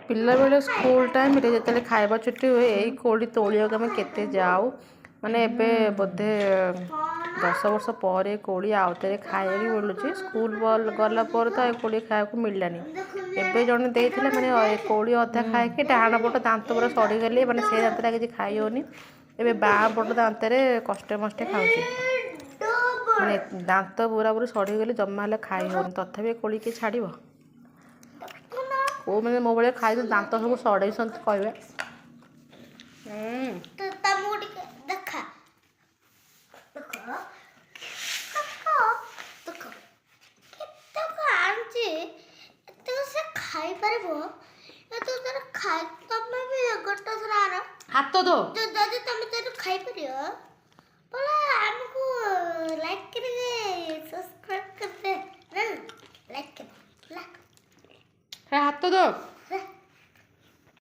पिला बेले school time रे जतले खाइबा छुट्टी हुए यही कोड़ी तोड़िया आम केते जाऊ माने एबे बोधे 10 वर्ष पर कोड़ी आउते खाइबा मिलूँ स्कूल गला पर तो कोड़ी खाया मिललानी एबे जड़े देते मैंने कोड़ी अधा खाए डाण पट दांत पूरा सड़ीगली मैंने से दांतटा किसी खाई होनी एबे बाँ पट दांतरे कष्टे मष्टे खाऊँ मैंने दांत पूरा पूरी सड़ीगली जमा हेल्ले खाई होनी तथापि कोड़ी किए छाड़ को मैंने मो भाई खाई दांत सब सड़े कहे हाथ दो खाई परियो बोला हमको लाइक करेंगे सब्सक्राइब करते हैं लाइक कर हाथ दो